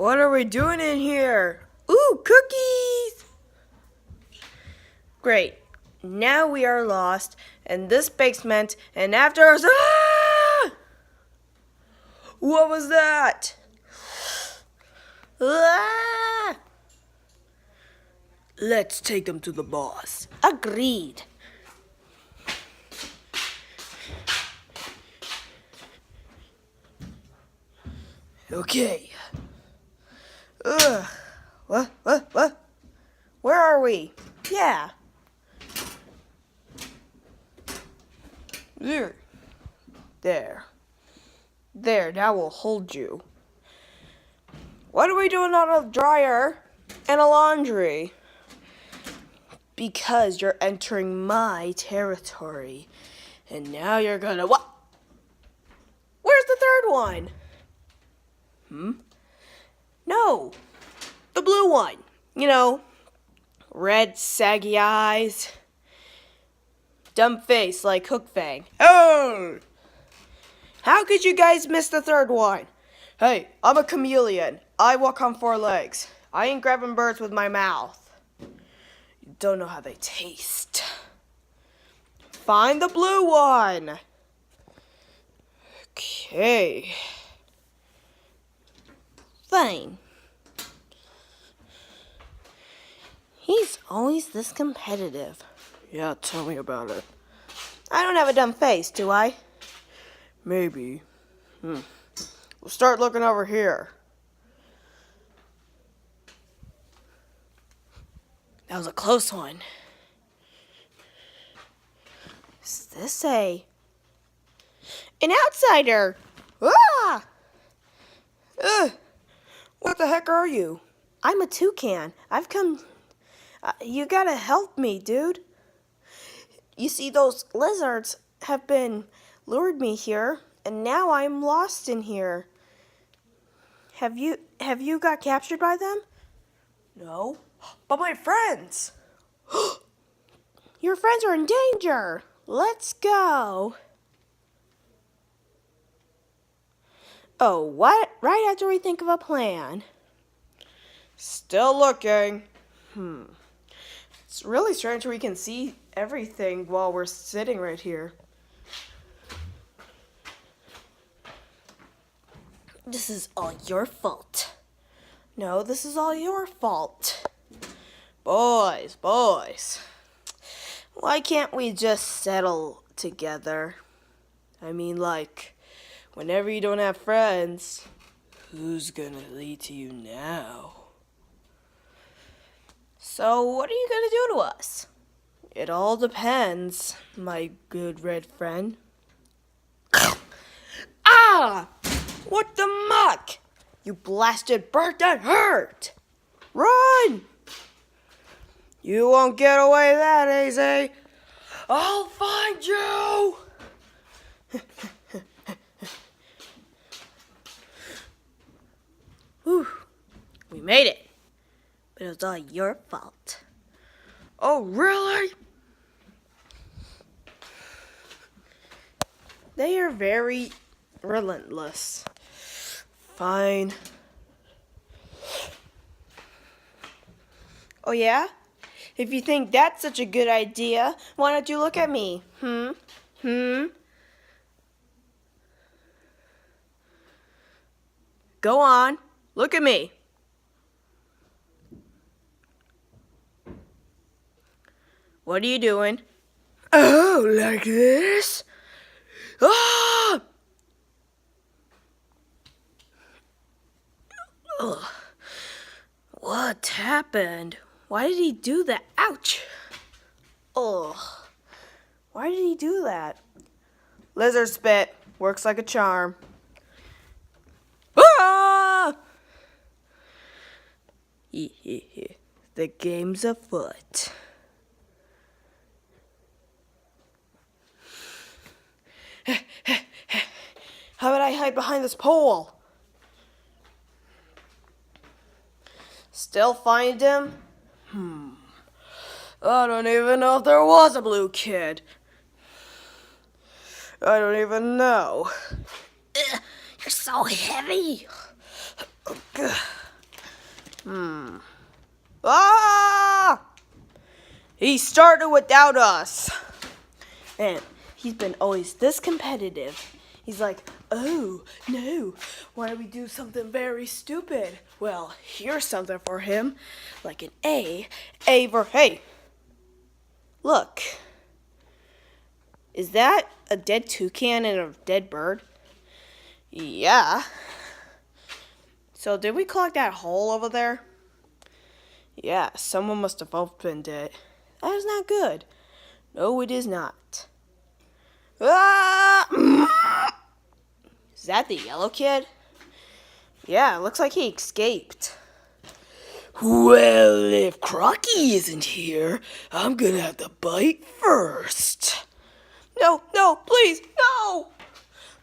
What are we doing in here? Ooh, cookies! Great. Now we are lost in this basement, and after us. Ah! What was that? Ah! Let's take them to the boss. Agreed. Okay. Ugh. What? Where are we? Yeah. There, now we'll hold you. What are we doing on a dryer and a laundry? Because you're entering my territory. And now you're gonna what? Where's the third one? No. The blue one. You know, red saggy eyes. Dumb face like Hook Fang. Oh! How could you guys miss the third one? Hey, I'm a chameleon. I walk on 4 legs. I ain't grabbing birds with my mouth. You don't know how they taste. Find the blue one. Okay. Fine. He's always this competitive. Yeah, tell me about it. I don't have a dumb face, do I? Maybe. We'll start looking over here. That was a close one. Is this an outsider? Ah! What the heck are you? I'm a toucan. I've come. You gotta help me, dude. You see, those lizards have been lured me here, and now I'm lost in here. Have you got captured by them? No, but my friends. Your friends are in danger. Let's go. Oh, what? Right after we think of a plan. Still looking. It's really strange we can see everything while we're sitting right here. This is all your fault. No, this is all your fault. Boys. Why can't we just settle together? I mean, like, whenever you don't have friends, who's gonna lead to you now? So, what are you gonna do to us? It all depends, my good red friend. Ah! What the muck? You blasted bird, that hurt! Run! You won't get away that easy. I'll find you! Whew. We made it. But it was all your fault. Oh, really? They are very relentless. Fine. Oh, yeah? If you think that's such a good idea, why don't you look at me? Go on. Look at me. What are you doing? Oh, like this? Ah! Ugh. What happened? Why did he do that? Ouch! Ugh. Why did he do that? Lizard spit. Works like a charm. Ah! The game's afoot. How about I hide behind this pole? Still find him? I don't even know if there was a blue kid. I don't even know. You're so heavy. Ah! He started without us. And he's been always this competitive. He's like, oh, no, why don't we do something very stupid? Well, here's something for him, like an A. A for, hey, look. Is that a dead toucan and a dead bird? Yeah. So did we collect that hole over there? Yeah, someone must have opened it. That is not good. No, it is not. Ah! Is that the yellow kid? Yeah, it looks like he escaped. Well, if Crocky isn't here, I'm gonna have to bite first. No, no, please, no!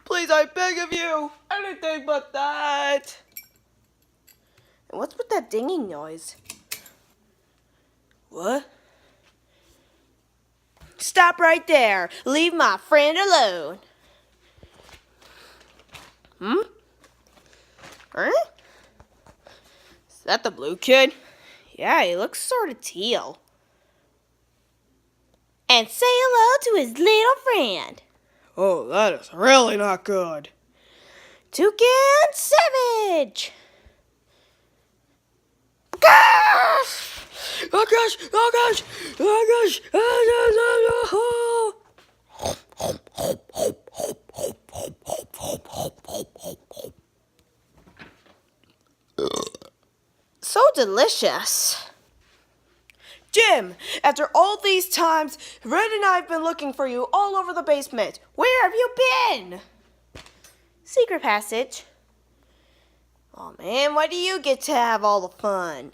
Please, I beg of you, anything but that. And what's with that dinging noise? What? Stop right there. Leave my friend alone. Huh? Is that the blue kid? Yeah, he looks sort of teal. And say hello to his little friend. Oh, that is really not good. Toucan Savage! Gosh! Oh gosh! Oh gosh! Oh gosh! Oh, no, no. So delicious. Jim, after all these times, Red and I have been looking for you all over the basement. Where have you been? Secret passage. Oh man, why do you get to have all the fun?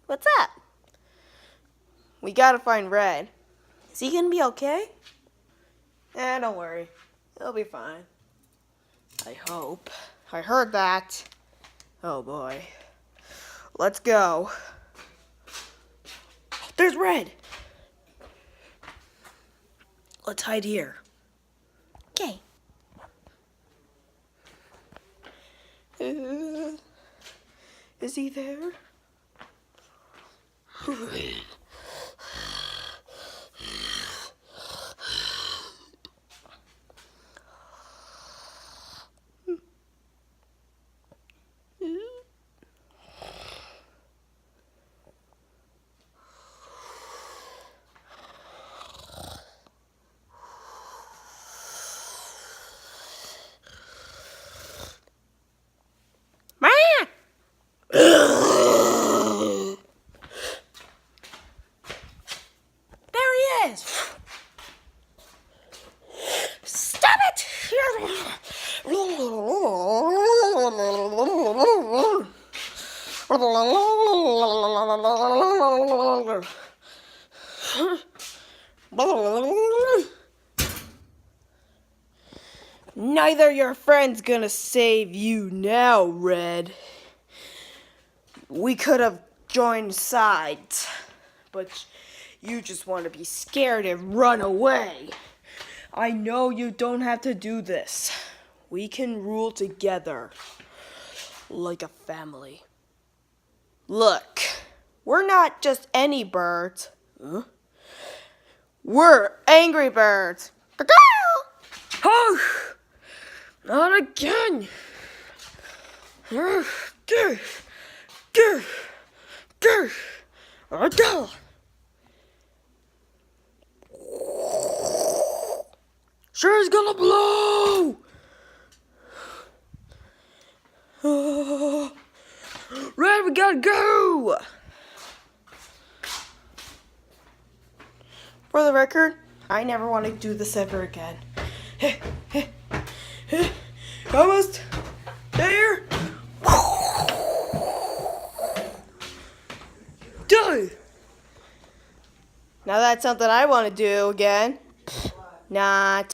What's up? We gotta find Red. Is he gonna be okay? Don't worry. He'll be fine. I hope. I heard that. Oh boy. Let's go. There's Red. Let's hide here. Okay. Is he there? Stop it! Neither your friend's gonna save you now, Red. We could have joined sides, but you just want to be scared and run away. I know you don't have to do this. We can rule together like a family. Look, we're not just any birds. Huh? We're angry birds. Oh, not again. Sure is gonna blow. Red, we gotta go. For the record, I never want to do this ever again. Almost there. Done. Now that's something I want to do again. Not.